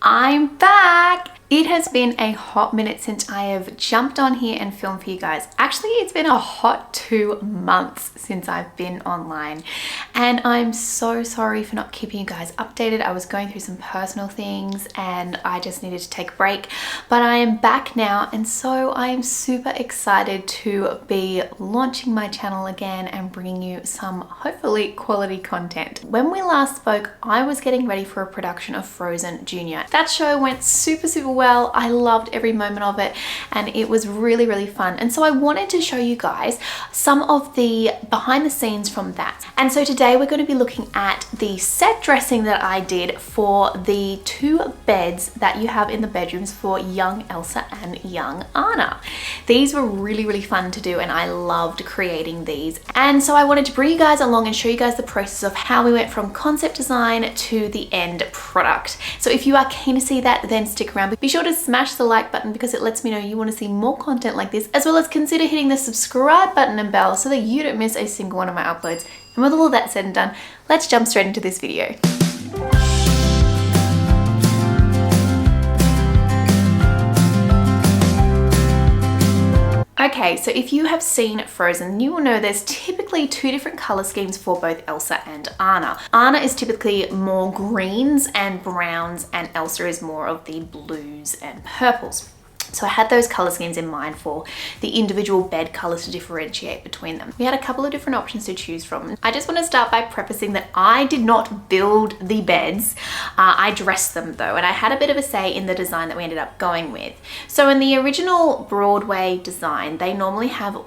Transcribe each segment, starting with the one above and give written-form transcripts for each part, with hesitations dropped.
I'm back! It has been a hot minute since I have jumped on here and filmed for you guys. Actually, it's been a hot 2 months since I've been online. And I'm so sorry for not keeping you guys updated. I was going through some personal things and I just needed to take a break. But I am back now, and so I am super excited to be launching my channel again and bringing you some hopefully quality content. When we last spoke, I was getting ready for a production of Frozen Junior. That show went super well. I loved every moment of it and it was really fun. And so I wanted to show you guys some of the behind the scenes from that. And so today we're going to be looking at the set dressing that I did for the 2 beds that you have in the bedrooms for Young Elsa and Young Anna. These were really fun to do and I loved creating these. And so I wanted to bring you guys along and show you guys the process of how we went from concept design to the end product. So if you are keen to see that, then stick around. Be sure to smash the like button because it lets me know you want to see more content like this, as well as consider hitting the subscribe button and bell so that you don't miss a single one of my uploads. And with all of that said and done, let's jump straight into this video. Okay, so if you have seen Frozen, you will know there's typically 2 different color schemes for both Elsa and Anna. Anna is typically more greens and browns, and Elsa is more of the blues and purples. So I had those color schemes in mind for the individual bed colors to differentiate between them. We had a couple of different options to choose from. I just want to start by prefacing that I did not build the beds. I dressed them though, and I had a bit of a say in the design that we ended up going with. So in the original Broadway design, they normally have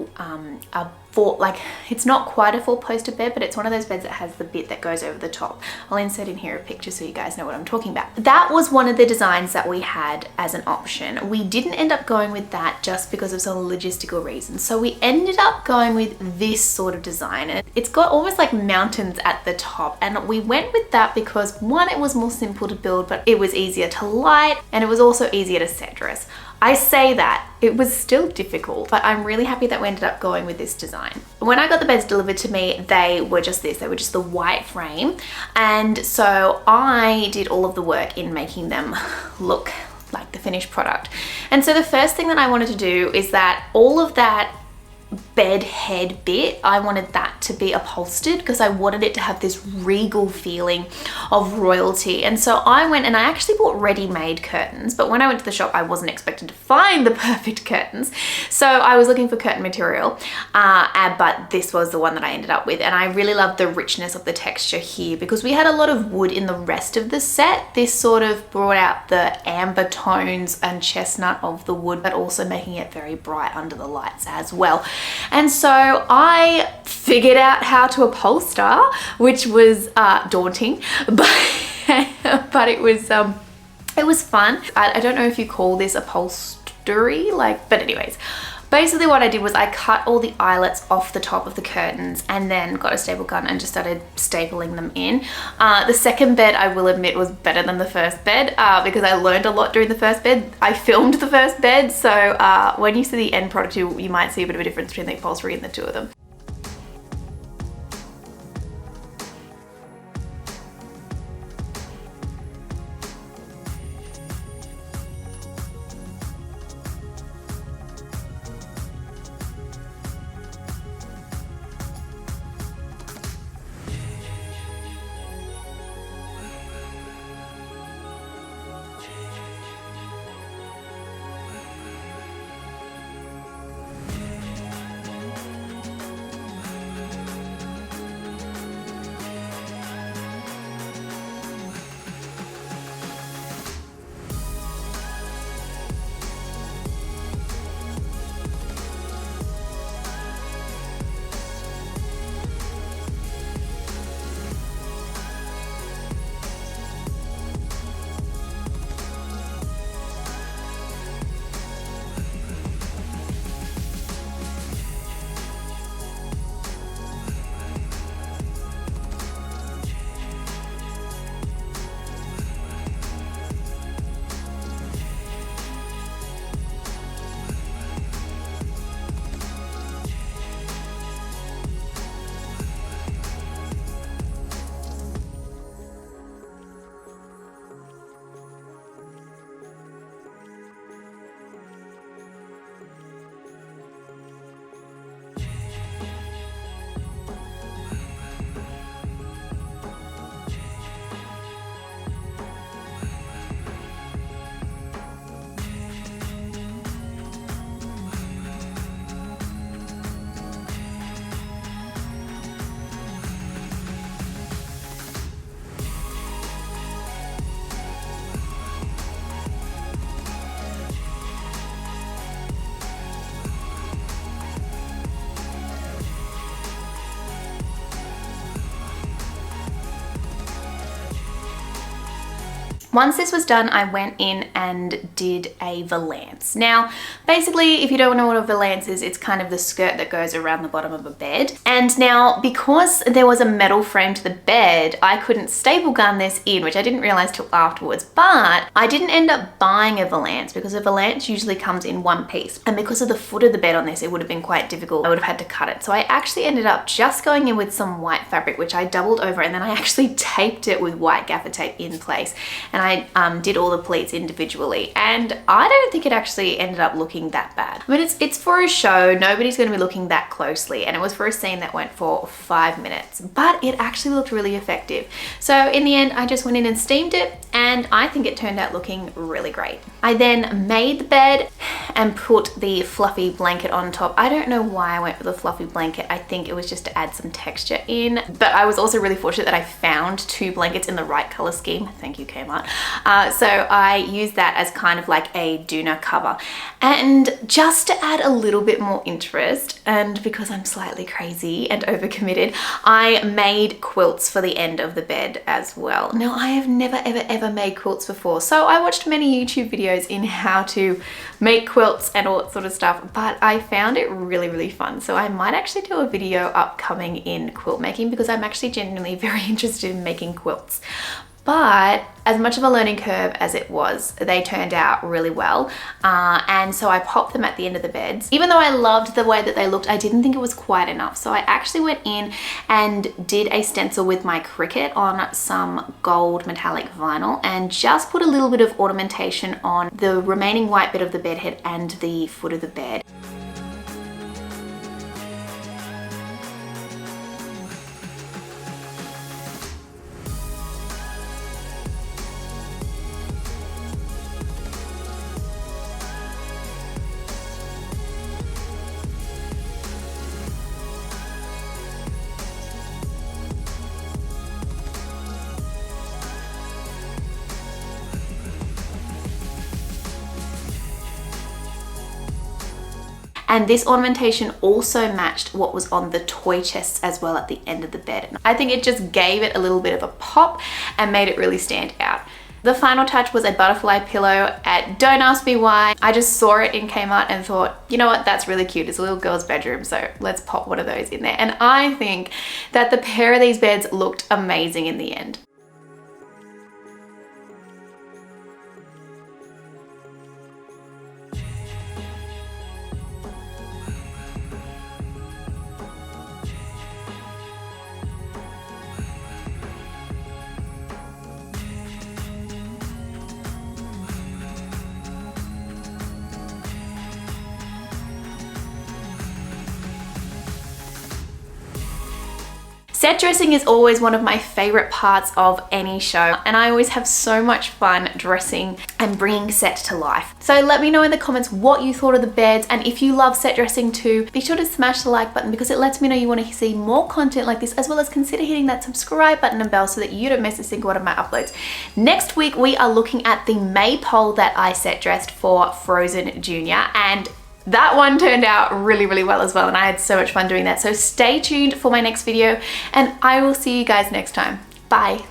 it's not quite a 4-poster bed, but it's one of those beds that has the bit that goes over the top. I'll insert in here a picture so you guys know what I'm talking about. That was one of the designs that we had as an option. We didn't end up going with that just because of some logistical reasons. So we ended up going with this sort of design. And it's got almost like mountains at the top. And we went with that because one, it was more simple to build, but it was easier to light, and it was also easier to set dress. I say that, it was still difficult, but I'm really happy that we ended up going with this design. When I got the beds delivered to me, they were just this, they were just the white frame. And so I did all of the work in making them look like the finished product. And so the first thing that I wanted to do is that all of that bed head bit, I wanted that to be upholstered because I wanted it to have this regal feeling of royalty. And so I went and I actually bought ready-made curtains, but when I went to the shop I wasn't expecting to find the perfect curtains, so I was looking for curtain material, but this was the one that I ended up with. And I really loved the richness of the texture here because we had a lot of wood in the rest of the set. This sort of brought out the amber tones and chestnut of the wood, but also making it very bright under the lights as well. And so I figured out how to upholster, which was daunting, but it was fun. I don't know if you call this upholstery, but anyways. Basically what I did was I cut all the eyelets off the top of the curtains and then got a staple gun and just started stapling them in. The second bed, I will admit, was better than the first bed because I learned a lot during the first bed. I filmed the first bed, so when you see the end product, you might see a bit of a difference between the upholstery and the 2 of them. Once this was done, I went in and did a valance. Now, basically, if you don't know what a valance is, it's kind of the skirt that goes around the bottom of a bed. And now, because there was a metal frame to the bed, I couldn't staple gun this in, which I didn't realize till afterwards, but I didn't end up buying a valance because a valance usually comes in one piece. And because of the foot of the bed on this, it would have been quite difficult. I would have had to cut it. So I actually ended up just going in with some white fabric, which I doubled over, and then I actually taped it with white gaffer tape in place. And I did all the pleats individually, and I don't think it actually ended up looking that bad. But it's for a show, nobody's going to be looking that closely, and it was for a scene that went for 5 minutes, but it actually looked really effective. So in the end, I just went in and steamed it, and I think it turned out looking really great. I then made the bed and put the fluffy blanket on top. I don't know why I went with a fluffy blanket. I think it was just to add some texture in, but I was also really fortunate that I found 2 blankets in the right color scheme. Thank you, Kmart. So I used that as kind of like a doona cover. And just to add a little bit more interest, and because I'm slightly crazy and overcommitted, I made quilts for the end of the bed as well. Now, I have never ever made quilts before, so I watched many YouTube videos in how to make quilts and all that sort of stuff, but I found it really fun. So I might actually do a video upcoming in quilt making, because I'm actually genuinely very interested in making quilts. But as much of a learning curve as it was, they turned out really well. And so I popped them at the end of the beds. Even though I loved the way that they looked, I didn't think it was quite enough. So I actually went in and did a stencil with my Cricut on some gold metallic vinyl and just put a little bit of ornamentation on the remaining white bit of the bed head and the foot of the bed. And this ornamentation also matched what was on the toy chests as well at the end of the bed. I think it just gave it a little bit of a pop and made it really stand out. The final touch was a butterfly pillow at, don't ask me why, I just saw it in Kmart and thought, you know what, that's really cute. It's a little girl's bedroom, so let's pop one of those in there. And I think that the pair of these beds looked amazing in the end. Set dressing is always one of my favorite parts of any show, and I always have so much fun dressing and bringing set to life. So let me know in the comments what you thought of the beds, and if you love set dressing too, be sure to smash the like button because it lets me know you want to see more content like this, as well as consider hitting that subscribe button and bell so that you don't miss a single one of my uploads. Next week we are looking at the maypole that I set dressed for Frozen Junior, and that one turned out really well as well, and I had so much fun doing that. So stay tuned for my next video, and I will see you guys next time. Bye.